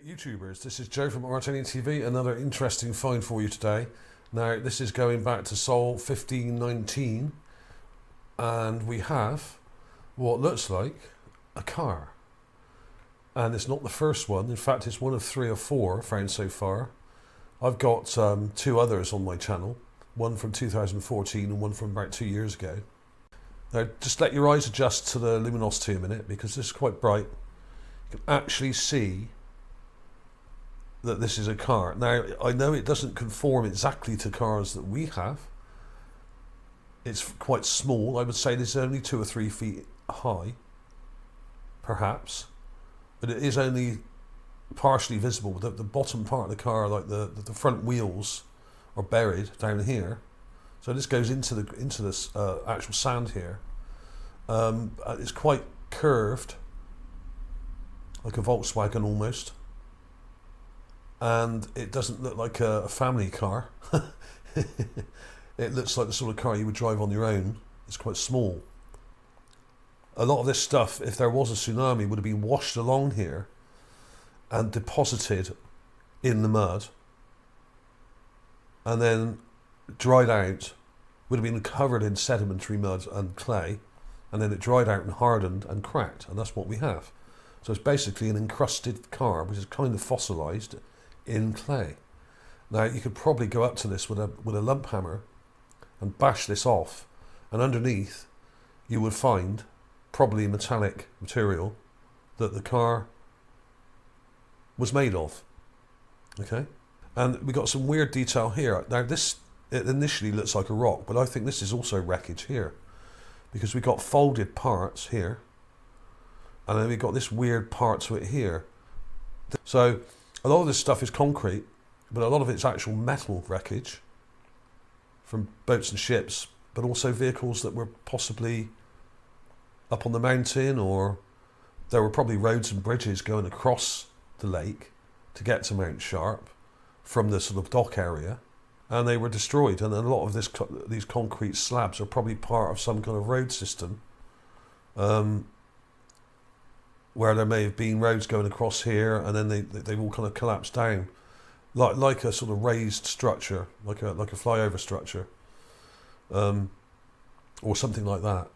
YouTubers, this is Joe from ArtAlienTV. Another interesting find for you today. Now this is going back to Sol 1519 and we have what looks like a car, and it's not the first one. In fact, it's one of 3 or 4 found so far. I've got 2 others on my channel, one from 2014 and one from about 2 years ago. Now just let your eyes adjust to the luminosity a minute, because this is quite bright. You can actually see that this is a car. Now I know it doesn't conform exactly to cars that we have. It's quite small. I would say this is only 2 or 3 feet high, perhaps, but it is only partially visible. The bottom part of the car, like the front wheels, are buried down here. So this goes into this actual sand here. It's quite curved, like a Volkswagen almost, and it doesn't look like a family car. It looks like the sort of car you would drive on your own. It's quite small. A lot of this stuff, if there was a tsunami, would have been washed along here and deposited in the mud, and then dried out, would have been covered in sedimentary mud and clay, and then it dried out and hardened and cracked, and that's what we have. So it's basically an encrusted car, which is kind of fossilized in clay. Now you could probably go up to this with a lump hammer and bash this off, and underneath you would find probably metallic material that the car was made of. Okay, and we got some weird detail here. Now this, it initially looks like a rock, but I think this is also wreckage here, because we got folded parts here, and then we got this weird part to it here. So a lot of this stuff is concrete, but a lot of it's actual metal wreckage from boats and ships, but also vehicles that were possibly up on the mountain, or there were probably roads and bridges going across the lake to get to Mount Sharp from the sort of dock area, and they were destroyed. And a lot of these concrete slabs are probably part of some kind of road system, where there may have been roads going across here, and then they all kind of collapsed down, like a sort of raised structure, like a flyover structure, or something like that.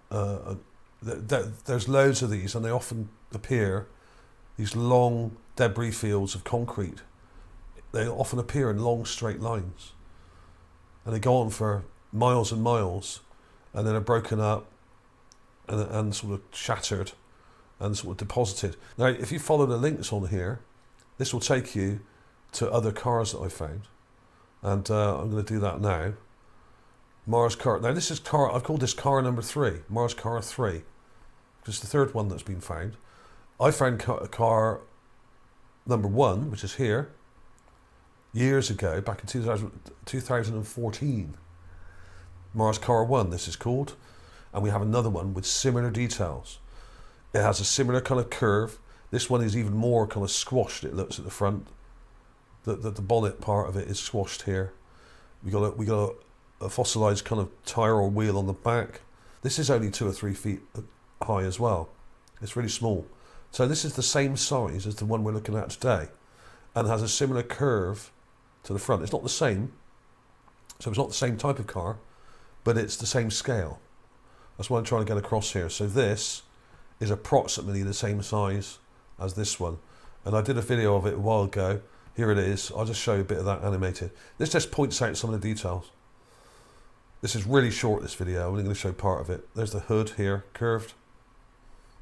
There's loads of these, and they often appear, these long debris fields of concrete. They often appear in long straight lines, and they go on for miles and miles, and then are broken up and sort of shattered and sort of deposited. Now if you follow the links on here, this will take you to other cars that I found, and I'm going to do that now. Mars car. Now this is car, I've called this car number 3, Mars car 3, because it's the 3rd one that's been found. I found car number 1, which is here, years ago, back in 2014. Mars car 1, this is called, and we have another one with similar details. It has a similar kind of curve. This one is even more kind of squashed, it looks, at the front. The bonnet part of it is squashed here. We got a fossilized kind of tire or wheel on the back. This is only 2 or 3 feet high as well. It's really small. So this is the same size as the one we're looking at today, and has a similar curve to the front. It's not the same, so it's not the same type of car, but it's the same scale. That's what I'm trying to get across here. So this is approximately the same size as this one, and I did a video of it a while ago. Here it is. I'll just show you a bit of that animated. This just points out some of the details. This is really short, this video. I'm only going to show part of it. There's the hood here, curved.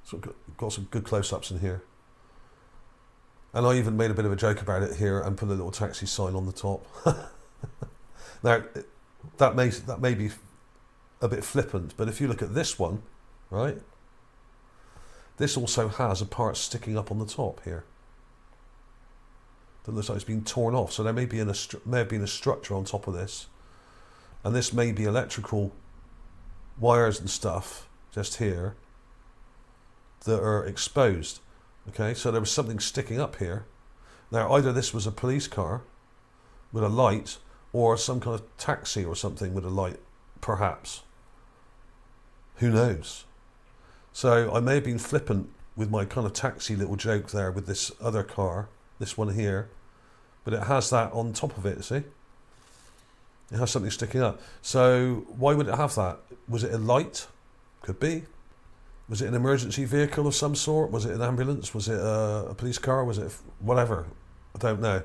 So got some good close-ups in here. And I even made a bit of a joke about it here and put a little taxi sign on the top. Now, that may be a bit flippant, but if you look at this one, right? This also has a part sticking up on the top here that looks like it's been torn off. So there may have been a structure on top of this, and this may be electrical wires and stuff just here that are exposed. Okay, so there was something sticking up here. Now either this was a police car with a light, or some kind of taxi or something with a light, perhaps. Who knows? So I may have been flippant with my kind of taxi little joke there with this other car this one here, but it has that on top of it, see? It has something sticking up. So why would it have that? Was it a light? Could be. Was it an emergency vehicle of some sort? Was it an ambulance? Was it a police car? Was it whatever? I don't know.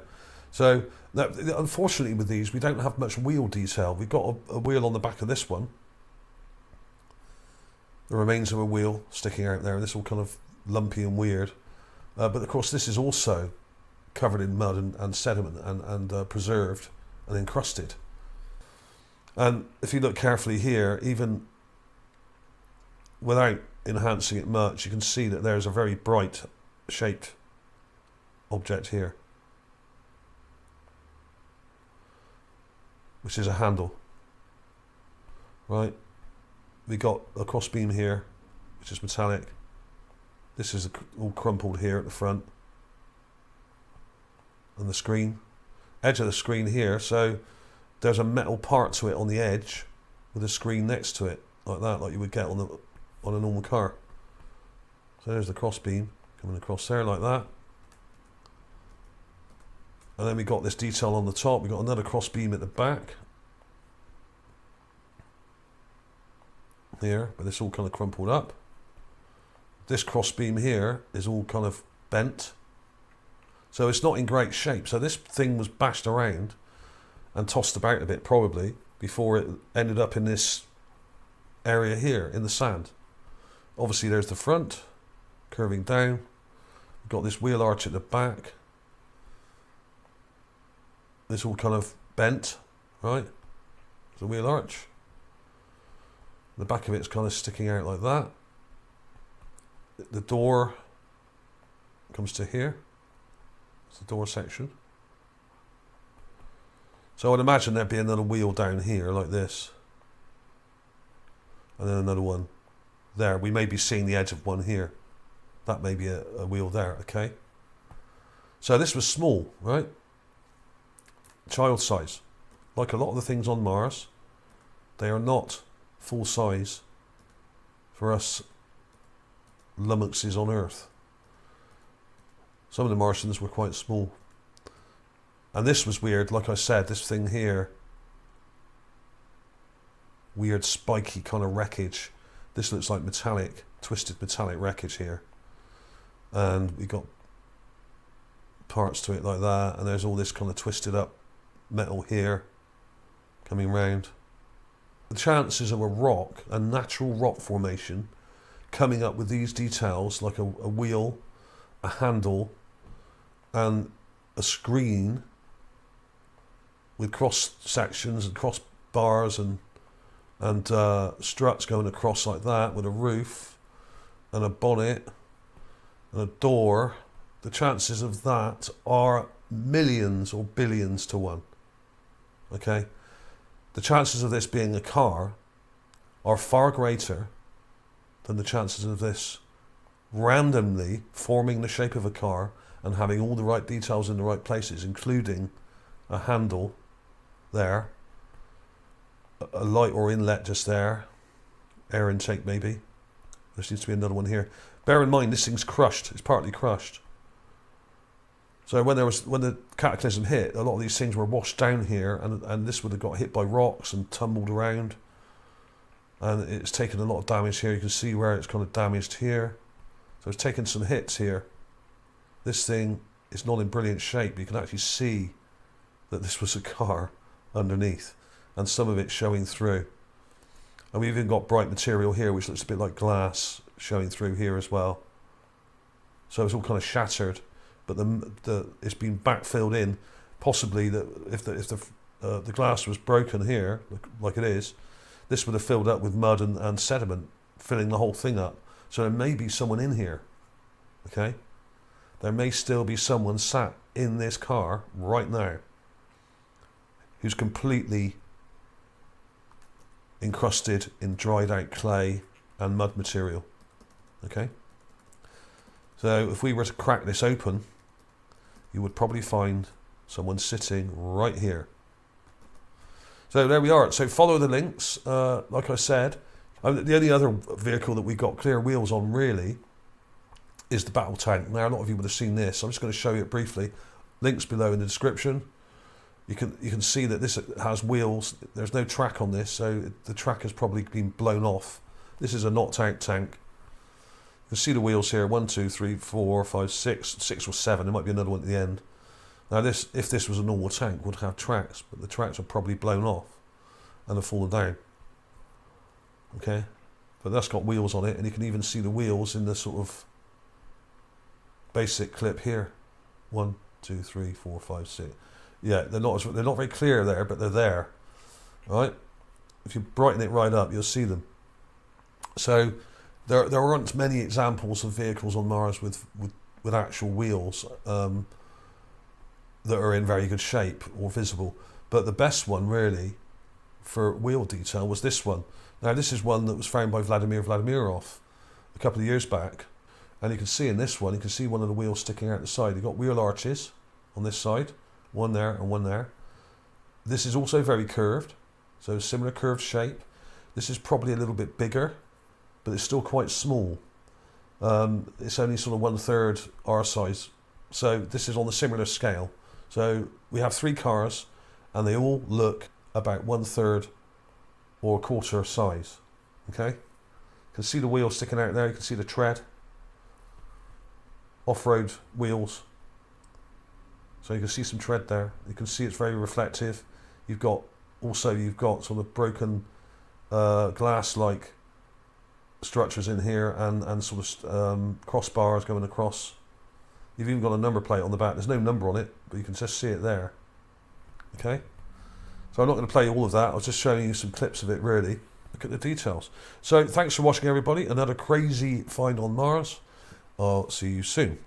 So unfortunately with these, we don't have much wheel detail. We've got a wheel on the back of this one. The remains of a wheel sticking out there, and this all kind of lumpy and weird. But of course this is also covered in mud and sediment and preserved and encrusted. And if you look carefully here, even without enhancing it much, you can see that there's a very bright shaped object here, which is a handle, right? We got a cross beam here, which is metallic. This is all crumpled here at the front, and the screen, edge of the screen here. So there's a metal part to it on the edge with a screen next to it, like that, like you would get on a normal car. So there's the cross beam coming across there like that. And then we got this detail on the top. We got another cross beam at the back here, but it's all kind of crumpled up. This cross beam here is all kind of bent, so it's not in great shape. So this thing was bashed around and tossed about a bit probably before it ended up in this area here in the sand. Obviously there's the front curving down. We've got this wheel arch at the back. This all kind of bent, right? It's a wheel arch. The back of it's kind of sticking out like that. The door comes to here. It's the door section. So I'd imagine there'd be another wheel down here like this. And then another one there. We may be seeing the edge of one here. That may be a wheel there, okay? So this was small, right? Child size. Like a lot of the things on Mars, they are not full size for us lummoxes on Earth. Some of the Martians were quite small. And this was weird, like I said, this thing here, weird spiky kind of wreckage. This looks like metallic, twisted metallic wreckage here. And we got parts to it like that, and there's all this kind of twisted up metal here coming round. The chances of a rock, a natural rock formation, coming up with these details like a wheel, a handle, and a screen with cross sections and cross bars and struts going across like that, with a roof and a bonnet and a door, the chances of that are millions or billions to one. Okay? The chances of this being a car are far greater than the chances of this randomly forming the shape of a car and having all the right details in the right places, including a handle there, a light or inlet just there, air intake maybe. There seems to be another one here. Bear in mind this thing's crushed, it's partly crushed. So when the cataclysm hit, a lot of these things were washed down here, and this would have got hit by rocks and tumbled around. And it's taken a lot of damage here. You can see where it's kind of damaged here. So it's taken some hits here. This thing is not in brilliant shape. You can actually see that this was a car underneath, and some of it showing through. And we've even got bright material here, which looks a bit like glass, showing through here as well. So it's all kind of shattered, but it's been backfilled in. Possibly that if the glass was broken here, like it is, this would have filled up with mud and sediment, filling the whole thing up. So there may be someone in here, okay? There may still be someone sat in this car right now who's completely encrusted in dried out clay and mud material, okay? So if we were to crack this open, you would probably find someone sitting right here. So there we are. So follow the links. Like I said, the only other vehicle that we got clear wheels on really is the battle tank. Now, a lot of you would have seen this. I'm just going to show you it briefly. Links below in the description. You can see that this has wheels. There's no track on this, so the track has probably been blown off. This is a not tank tank. You can see the wheels here, 1, 2, 3, 4, 5, 6, 6 or 7. There might be another one at the end. Now this, if this was a normal tank, would have tracks, but the tracks are probably blown off and have fallen down. Okay, but that's got wheels on it, and you can even see the wheels in the sort of basic clip here. 1, 2, 3, 4, 5, 6. Yeah, they're not very clear there, but they're there. All right, if you brighten it right up, you'll see them. So there aren't many examples of vehicles on Mars with actual wheels that are in very good shape or visible. But the best one really for wheel detail was this one. Now this is one that was found by Vladimir Vladimirov a couple of years back, and you can see in this one, you can see one of the wheels sticking out the side. You've got wheel arches on this side, one there and one there. This is also very curved, so similar curved shape. This is probably a little bit bigger, but it's still quite small. It's only sort of 1/3 our size, so this is on the similar scale. So we have 3 cars, and they all look about 1/3 or 1/4 size. Okay, you can see the wheels sticking out there. You can see the tread, off-road wheels. So you can see some tread there. You can see it's very reflective. You've got sort of broken glass-like structures in here, and sort of crossbars going across. You've even got a number plate on the back. There's no number on it, but you can just see it there. Okay, so I'm not going to play all of that. I was just showing you some clips of it, really. Look at the details. So thanks for watching, everybody. Another crazy find on Mars. I'll see you soon.